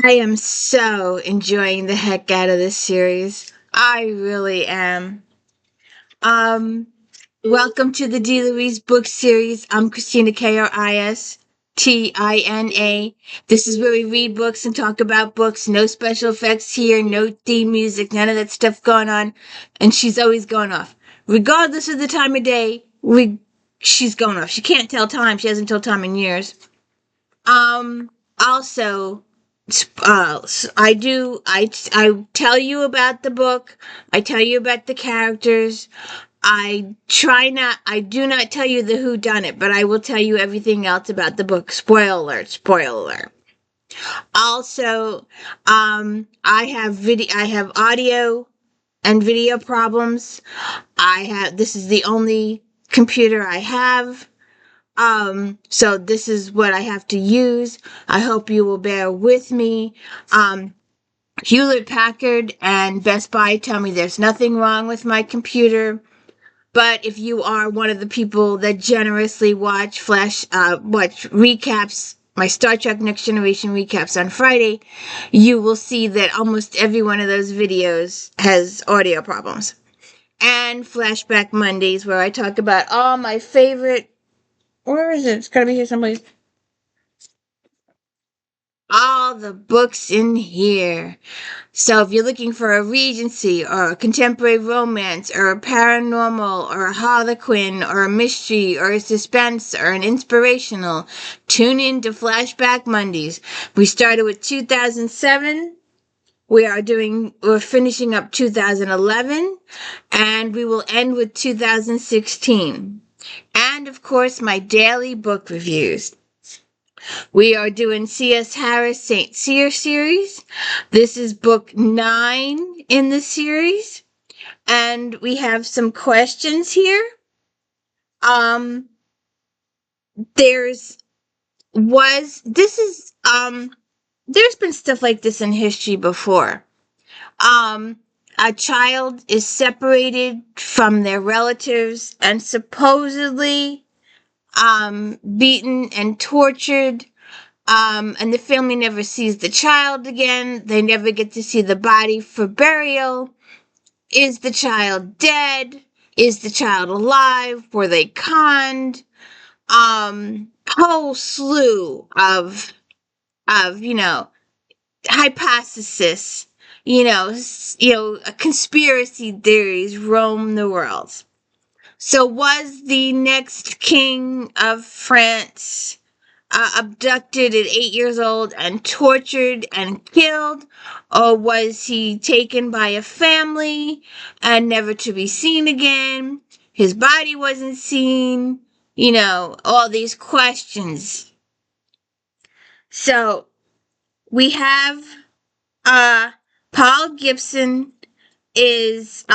I am so enjoying the heck out of this series. I really am. Um, Welcome to the D. Louise book series. I'm Christina Kristina. This is where we read books and talk about books. No special effects here, no theme music, none of that stuff going on. And she's always going off. Regardless of the time of day, she's going off. She can't tell time. She hasn't told time in years. Also, I tell you about the book. I tell you about the characters. I do not tell you the who done it, but I will tell you everything else about the book. Spoiler alert. Also, I have audio and video problems. This is the only computer I have. So this is what I have to use. I hope you will bear with me. Hewlett Packard and Best Buy tell me there's nothing wrong with my computer. But if you are one of the people that generously watch recaps, my Star Trek Next Generation recaps on Friday, you will see that almost every one of those videos has audio problems. And Flashback Mondays, where I talk about all my favorite. Where is it? It's gotta be here someplace. All the books in here. So if you're looking for a Regency or a contemporary romance or a paranormal or a Harlequin or a mystery or a suspense or an inspirational, tune in to Flashback Mondays. We started with 2007. We're finishing up 2011 and we will end with 2016. And of course, my daily book reviews. We are doing C.S. Harris St. Cyr series. This is book 9 in the series. And we have some questions here. Um, there's was this is there's been stuff like this in history before. Um, a child is separated from their relatives and supposedly beaten and tortured. And the family never sees the child again. They never get to see the body for burial. Is the child dead? Is the child alive? Were they conned? Whole slew of hypothesis. Conspiracy theories roam the world. So was the next king of France abducted at 8 years old and tortured and killed? Or was he taken by a family and never to be seen again? His body wasn't seen. All these questions. So we have uh, Paul Gibson is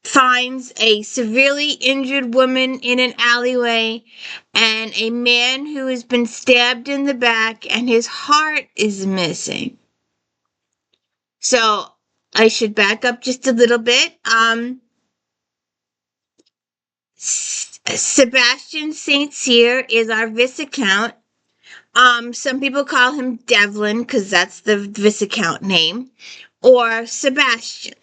finds a severely injured woman in an alleyway and a man who has been stabbed in the back and his heart is missing. So I should back up just a little bit. Sebastian St. Cyr is our Viscount. Some people call him Devlin because that's the Viscount name, or Sebastian.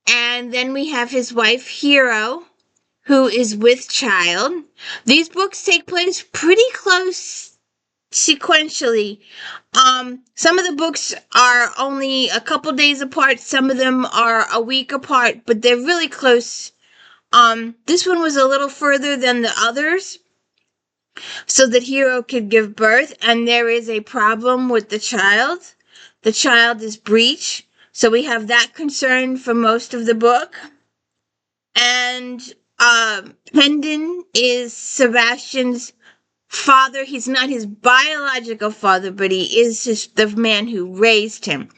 And then we have his wife, Hero, who is with child. These books take place pretty close sequentially. Some of the books are only a couple days apart. Some of them are a week apart, but they're really close. This one was a little further than the others so that Hero could give birth, and there is a problem with the child. The child is breech, so we have that concern for most of the book. And Hendon is Sebastian's father. He's not his biological father, but he is the man who raised him.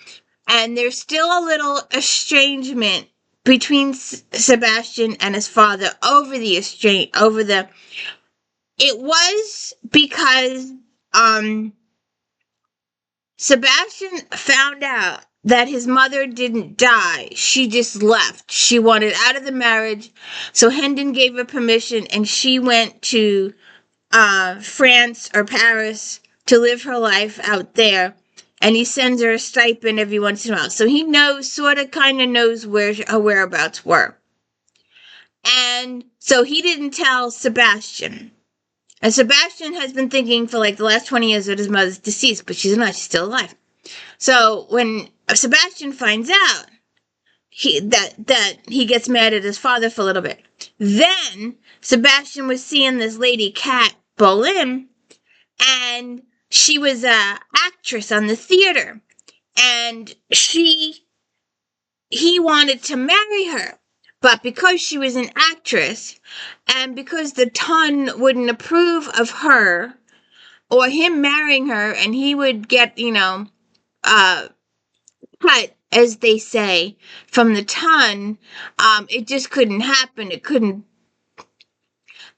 And there's still a little estrangement between Sebastian and his father it was because Sebastian found out that his mother didn't die. She just left. She wanted out of the marriage. So Hendon gave her permission and she went to France or Paris to live her life out there. and he sends her a stipend every once in a while. So he knows, kind of knows where her whereabouts were. And so he didn't tell Sebastian. And Sebastian has been thinking for like the last 20 years that his mother's deceased, but she's not. She's still alive. So when Sebastian finds out, that he gets mad at his father for a little bit. Then Sebastian was seeing this lady, Kat Boleyn, and she was a actress on the theater, and he wanted to marry her, but because she was an actress, and because the ton wouldn't approve of her or him marrying her, and he would get cut, as they say, from the ton, it just couldn't happen. It couldn't.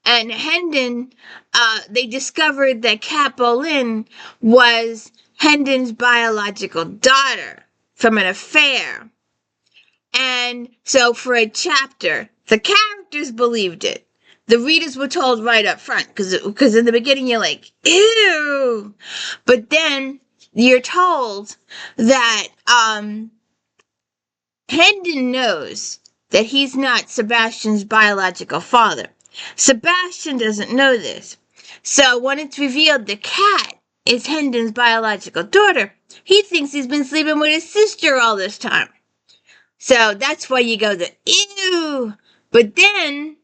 And Hendon, they discovered that Kat Boleyn was Hendon's biological daughter from an affair. And so for a chapter, the characters believed it. The readers were told right up front, because in the beginning you're like, ew. But then you're told that Hendon knows that he's not Sebastian's biological father. Sebastian doesn't know this. So when it's revealed that Kat is Hendon's biological daughter, he thinks he's been sleeping with his sister all this time. So that's why you go ew. But then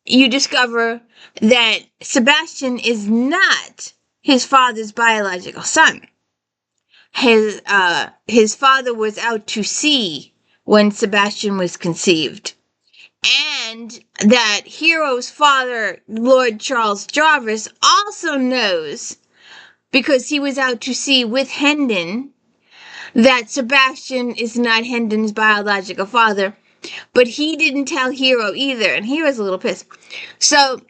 you discover that Sebastian is not his father's biological son. His father was out to sea when Sebastian was conceived. And that Hero's father, Lord Charles Jarvis, also knows, because he was out to sea with Hendon, that Sebastian is not Hendon's biological father, but he didn't tell Hero either, and he was a little pissed. So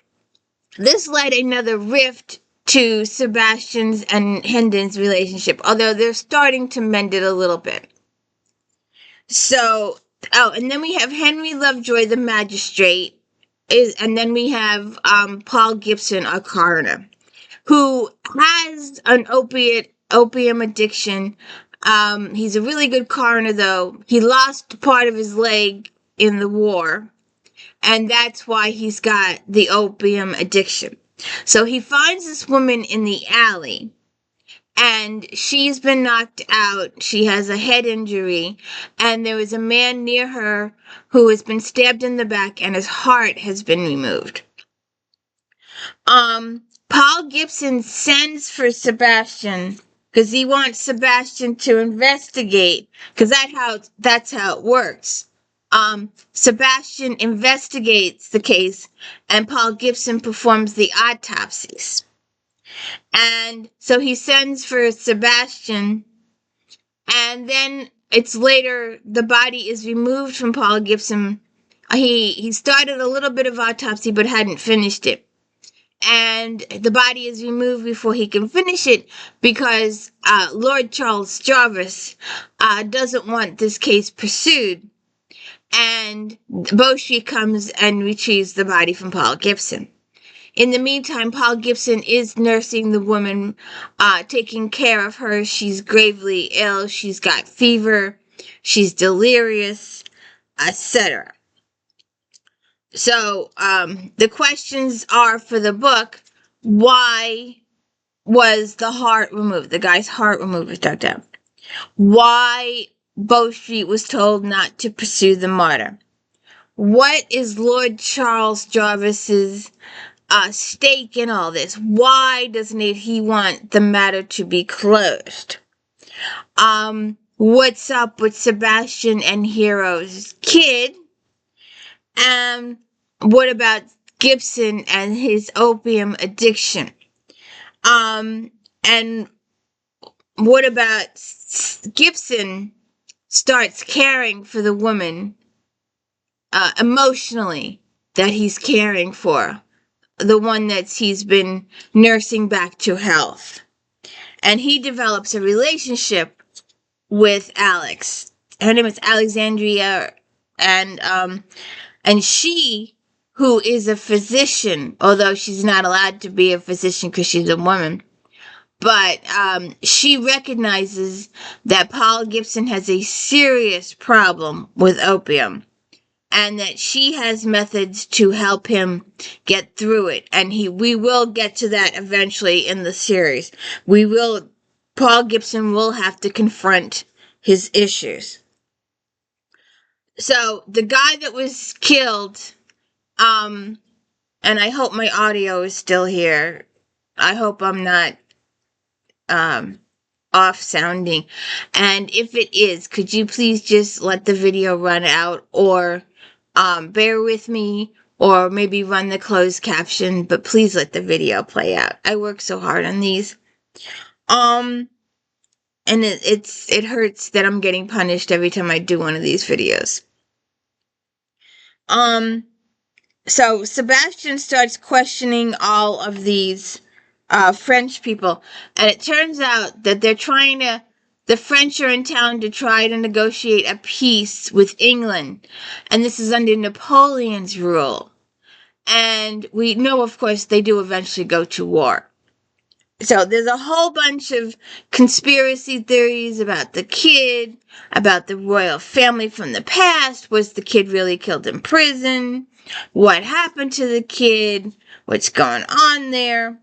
this led another rift to Sebastian's and Hendon's relationship, although they're starting to mend it a little bit. So, and then we have Henry Lovejoy, the magistrate, and then we have Paul Gibson, our coroner, who has an opium addiction. He's a really good coroner, though. He lost part of his leg in the war, and that's why he's got the opium addiction. So he finds this woman in the alley, and she's been knocked out. She has a head injury, and there is a man near her who has been stabbed in the back, and his heart has been removed. Paul Gibson sends for Sebastian because he wants Sebastian to investigate, because that's how it works. Sebastian investigates the case, and Paul Gibson performs the autopsies. And so he sends for Sebastian, and then it's later the body is removed from Paul Gibson. He started a little bit of autopsy but hadn't finished it. And the body is removed before he can finish it because Lord Charles Jarvis doesn't want this case pursued. And Beauchamp comes and retrieves the body from Paul Gibson. In the meantime, Paul Gibson is nursing the woman, taking care of her. She's gravely ill. She's got fever. She's delirious, etc. So the questions are for the book: why was the heart removed? The guy's heart removed was dug down. Why Beauchamp was told not to pursue the martyr? What is Lord Charles Jarvis's stake in all this? Why doesn't he want the matter to be closed? What's up with Sebastian and Hero's kid? What about Gibson and his opium addiction? And what about Gibson starts caring for the woman emotionally that he's caring for, the one that he's been nursing back to health. And he develops a relationship with Alex. Her name is Alexandria, and she, who is a physician, although she's not allowed to be a physician because she's a woman, but she recognizes that Paul Gibson has a serious problem with opium, and that she has methods to help him get through it. And we will get to that eventually in the series. Paul Gibson will have to confront his issues. So the guy that was killed, and I hope my audio is still here. I hope I'm not off sounding. And if it is, could you please just let the video run out, or bear with me, or maybe run the closed caption, but please let the video play out. I work so hard on these. And it hurts that I'm getting punished every time I do one of these videos. So Sebastian starts questioning all of these French people, and it turns out that the French are in town to try to negotiate a peace with England, and this is under Napoleon's rule. And we know, of course, they do eventually go to war. So there's a whole bunch of conspiracy theories about the kid, about the royal family from the past. Was the kid really killed in prison? What happened to the kid? What's going on there?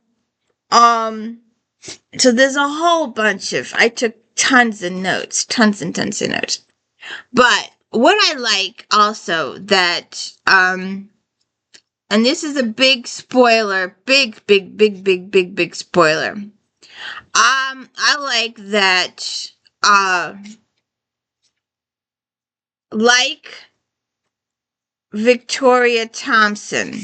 So there's a whole bunch of, I took tons of notes, tons and tons of notes. But what I like also that, and this is a big spoiler, big spoiler. I like that, like Victoria Thompson,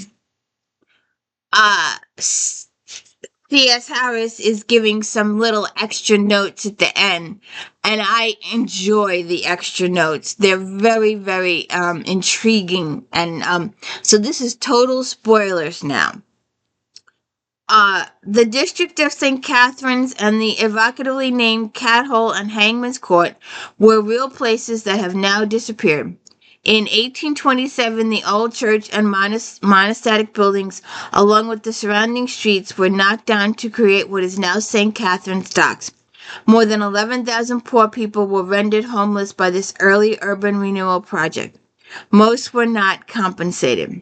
C.S. Harris is giving some little extra notes at the end, and I enjoy the extra notes. They're very, very intriguing, and so this is total spoilers now. The district of St. Catharines and the evocatively named Cat Hole and Hangman's Court were real places that have now disappeared. In 1827, the old church and monastic buildings, along with the surrounding streets, were knocked down to create what is now St. Catherine's Docks. More than 11,000 poor people were rendered homeless by this early urban renewal project. Most were not compensated.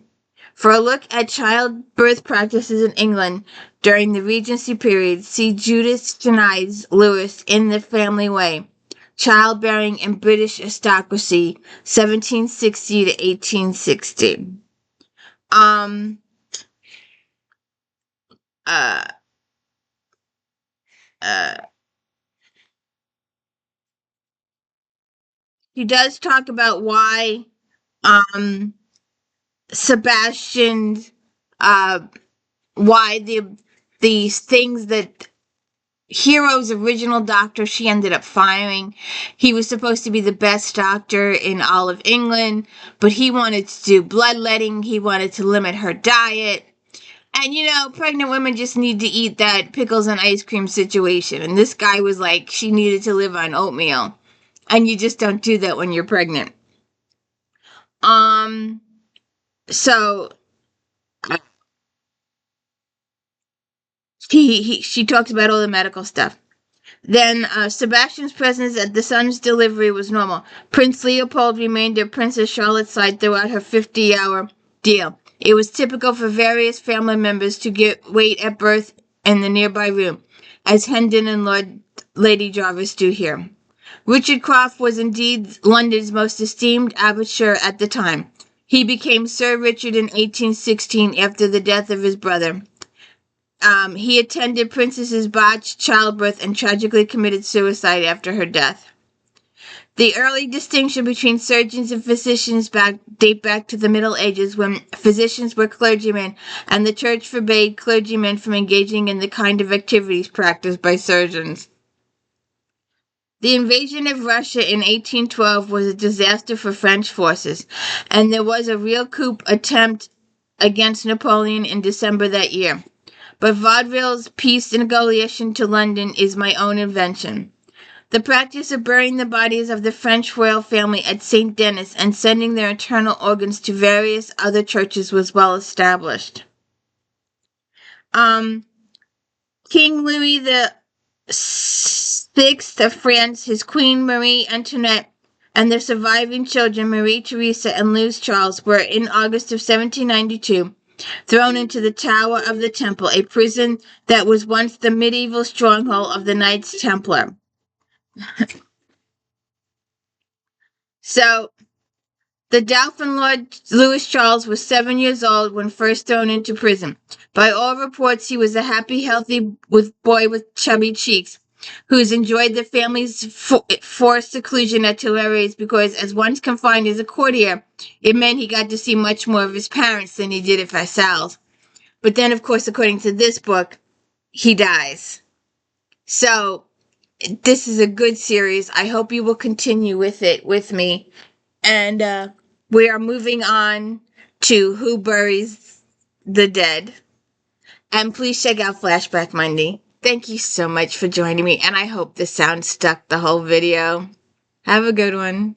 For a look at childbirth practices in England during the Regency period, see Judith Janice Lewis in The Family Way. Childbearing in British Aristocracy, 1760 to 1860. She does talk about why, Sebastian, why these things that Hero's original doctor, she ended up firing. He was supposed to be the best doctor in all of England, but he wanted to do bloodletting. He wanted to limit her diet. And, pregnant women just need to eat that pickles and ice cream situation. And this guy was like, she needed to live on oatmeal. And you just don't do that when you're pregnant. So she talks about all the medical stuff. Then Sebastian's presence at the son's delivery was normal. Prince Leopold remained at Princess Charlotte's side throughout her 50-hour deal. It was typical for various family members to wait at birth in the nearby room, as Hendon and Lady Jarvis do here. Richard Croft was indeed London's most esteemed abbot at the time. He became Sir Richard in 1816 after the death of his brother. He attended Princess's botched childbirth and tragically committed suicide after her death. The early distinction between surgeons and physicians date back to the Middle Ages, when physicians were clergymen and the church forbade clergymen from engaging in the kind of activities practiced by surgeons. The invasion of Russia in 1812 was a disaster for French forces, and there was a real coup attempt against Napoleon in December that year. But Vaudeville's peace negotiation to London is my own invention. The practice of burying the bodies of the French royal family at St. Denis and sending their internal organs to various other churches was well established. King Louis 6th of France, his queen Marie Antoinette, and their surviving children Marie Theresa and Louis Charles were in August of 1792 thrown into the Tower of the Temple, a prison that was once the medieval stronghold of the Knights Templar. So, the Dauphin Lord Louis Charles was 7 years old when first thrown into prison. By all reports, he was a happy, healthy boy with chubby cheeks, who's enjoyed the family's forced seclusion at Tuileries because, as once confined as a courtier, it meant he got to see much more of his parents than he did at Versailles. But then, of course, according to this book, he dies. So, this is a good series. I hope you will continue with it with me. And we are moving on to Who Buries the Dead. And please check out Flashback Monday. Thank you so much for joining me, and I hope the sound stuck the whole video. Have a good one.